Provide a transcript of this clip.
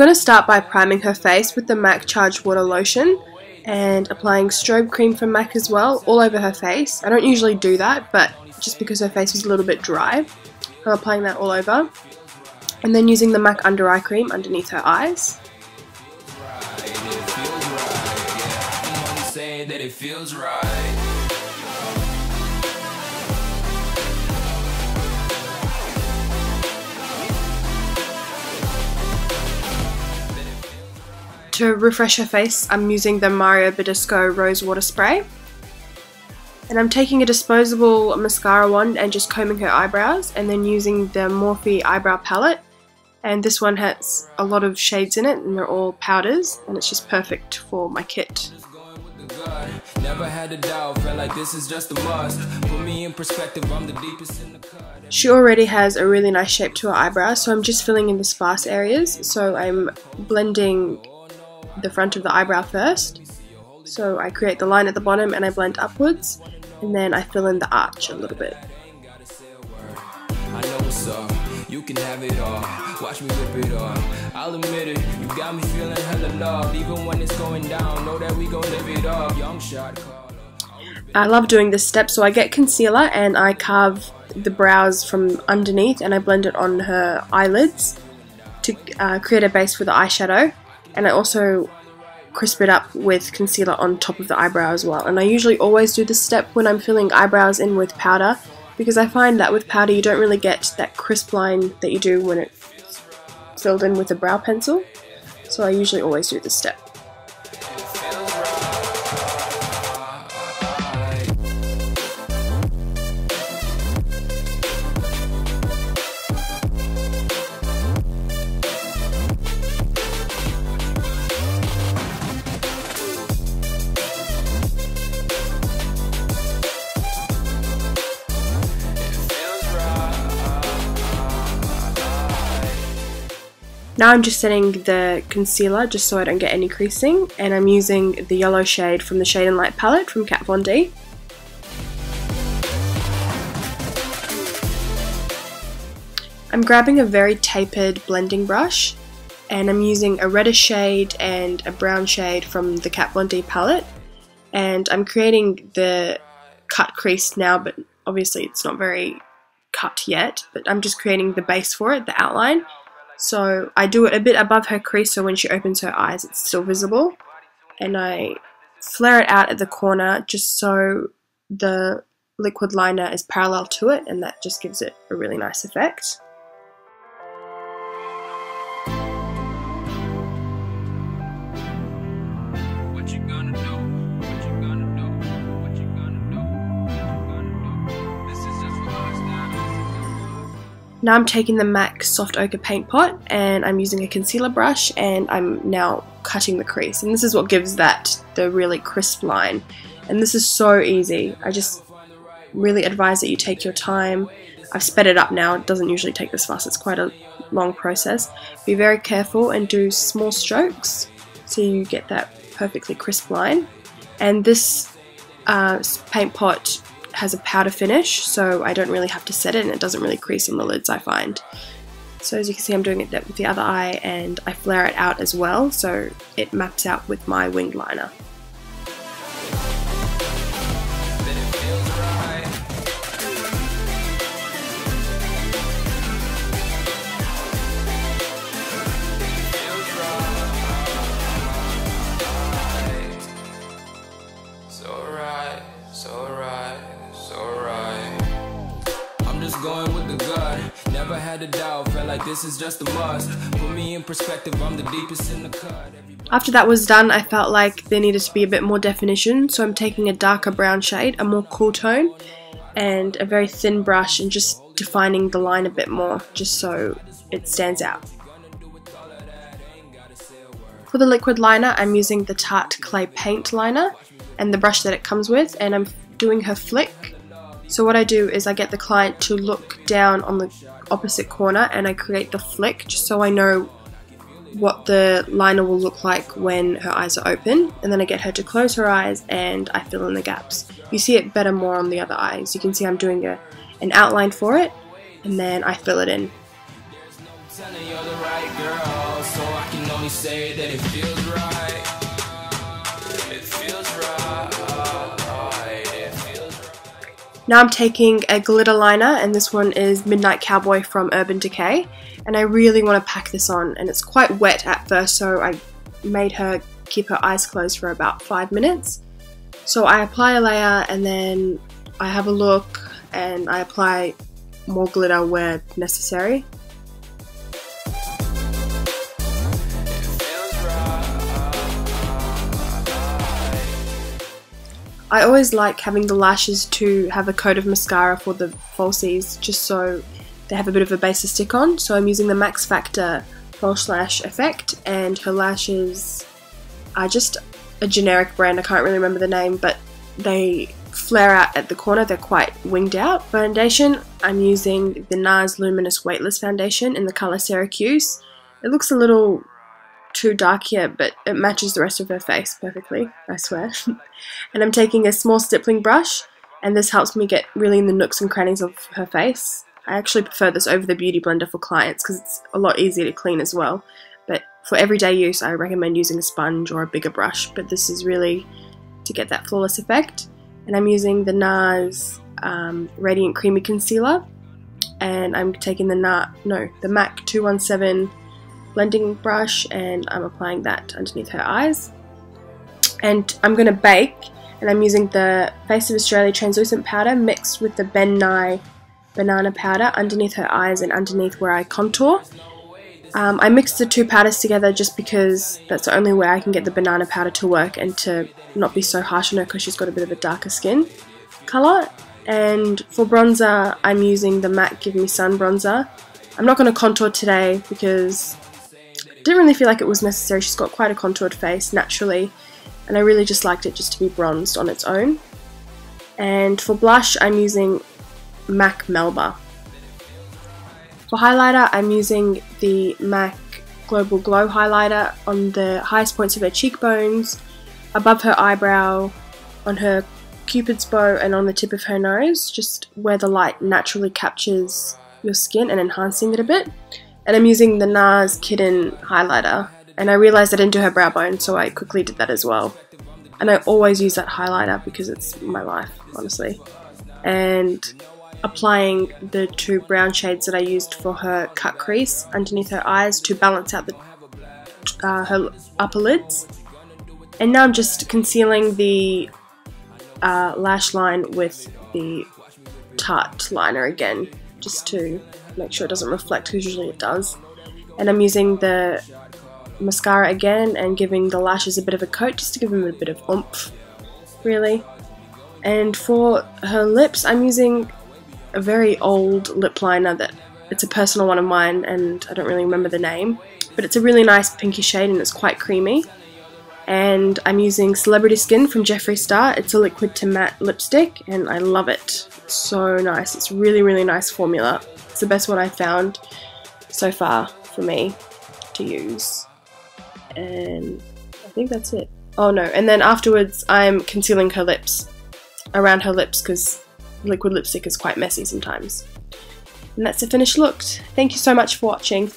going to start by priming her face with the MAC Charged Water Lotion and applying strobe cream from MAC as well, all over her face. I don't usually do that, but just because her face was a little bit dry, I'm applying that all over. And then using the MAC Under Eye Cream underneath her eyes. To refresh her face, I'm using the Mario Badescu Rose Water Spray. And I'm taking a disposable mascara wand and just combing her eyebrows, and then using the Morphe eyebrow palette. And this one has a lot of shades in it, and they're all powders, and it's just perfect for my kit. She already has a really nice shape to her eyebrows, so I'm just filling in the sparse areas. So I'm blending the front of the eyebrow first. So I create the line at the bottom and I blend upwards, and then I fill in the arch a little bit. You can have it all. Watch me rip it off. I'll admit it. You got me feeling hella loved. Even when it's going down, know that we gon' live it up. Young shot caller. I love doing this step, so I get concealer and I carve the brows from underneath and I blend it on her eyelids to create a base for the eyeshadow. And I also crisp it up with concealer on top of the eyebrow as well. And I usually always do this step when I'm filling eyebrows in with powder, because I find that with powder you don't really get that crisp line that you do when it's filled in with a brow pencil. So I usually always do this step. Now I'm just setting the concealer just so I don't get any creasing, and I'm using the yellow shade from the Shade and Light palette from Kat Von D. I'm grabbing a very tapered blending brush, and I'm using a reddish shade and a brown shade from the Kat Von D palette, and I'm creating the cut crease now, but obviously it's not very cut yet, but I'm just creating the base for it, the outline. So I do it a bit above her crease so when she opens her eyes it's still visible, and I flare it out at the corner just so the liquid liner is parallel to it, and that just gives it a really nice effect. Now I'm taking the MAC Soft Ochre Paint Pot and I'm using a concealer brush, and I'm now cutting the crease, and this is what gives that the really crisp line. And this is so easy. I just really advise that you take your time. I've sped it up now, it doesn't usually take this fast, it's quite a long process. Be very careful and do small strokes so you get that perfectly crisp line. And this paint pot has a powder finish, so I don't really have to set it, and it doesn't really crease on the lids, I find. So as you can see, I'm doing it with the other eye, and I flare it out as well so it maps out with my winged liner. Going with the gut, never had a doubt, felt like this is just a must. Put me in perspective, I'm the deepest in the cut. After that was done, I felt like there needed to be a bit more definition, so I'm taking a darker brown shade, a more cool tone, and a very thin brush and just defining the line a bit more, just so it stands out. For the liquid liner, I'm using the Tarte Clay Paint Liner and the brush that it comes with, and I'm doing her flick. So what I do is I get the client to look down on the opposite corner and I create the flick just so I know what the liner will look like when her eyes are open, and then I get her to close her eyes and I fill in the gaps. You see it better more on the other eyes. You can see I'm doing an outline for it and then I fill it in. say that it feels right. It feels right. It feels right. Now I'm taking a glitter liner, and this one is Midnight Cowboy from Urban Decay, and I really want to pack this on, and it's quite wet at first, so I made her keep her eyes closed for about 5 minutes. So I apply a layer, and then I have a look, and I apply more glitter where necessary. I always like having the lashes to have a coat of mascara for the falsies, just so they have a bit of a base to stick on. So I'm using the Max Factor False Lash Effect, and her lashes are just a generic brand, I can't really remember the name, but they flare out at the corner, they're quite winged out. Foundation, I'm using the NARS Luminous Weightless Foundation in the colour Syracuse. It looks a little too dark here, but it matches the rest of her face perfectly, I swear. And I'm taking a small stippling brush, and this helps me get really in the nooks and crannies of her face. I actually prefer this over the Beauty Blender for clients because it's a lot easier to clean as well. But for everyday use, I recommend using a sponge or a bigger brush, but this is really to get that flawless effect. And I'm using the NARS Radiant Creamy Concealer, and I'm taking the MAC 217 blending brush, and I'm applying that underneath her eyes. And I'm going to bake, and I'm using the Face of Australia translucent powder mixed with the Ben Nye banana powder underneath her eyes and underneath where I contour. I mixed the two powders together just because that's the only way I can get the banana powder to work and to not be so harsh on her because she's got a bit of a darker skin colour. And for bronzer, I'm using the MAC Give Me Sun bronzer. I'm not going to contour today because I didn't really feel like it was necessary. She's got quite a contoured face naturally, and I really just liked it just to be bronzed on its own. And for blush, I'm using MAC Melba. For highlighter, I'm using the MAC Global Glow highlighter on the highest points of her cheekbones, above her eyebrow, on her cupid's bow, and on the tip of her nose, just where the light naturally captures your skin and enhancing it a bit. And I'm using the NARS Kitten highlighter, and I realised I didn't do her brow bone, so I quickly did that as well. And I always use that highlighter because it's my life, honestly. And applying the two brown shades that I used for her cut crease underneath her eyes to balance out her upper lids. And now I'm just concealing the lash line with the Tarte liner again, just to make sure it doesn't reflect, because usually it does. And I'm using the mascara again and giving the lashes a bit of a coat just to give them a bit of oomph, really. And for her lips, I'm using a very old lip liner that it's a personal one of mine, and I don't really remember the name, but it's a really nice pinky shade and it's quite creamy. And I'm using Celebrity Skin from Jeffree Star. It's a liquid to matte lipstick, and I love it. It's so nice. It's really, really nice formula. It's the best one I've found so far for me to use. And I think that's it. Oh no, and then afterwards I'm concealing her lips, around her lips, because liquid lipstick is quite messy sometimes. And that's the finished look. Thank you so much for watching.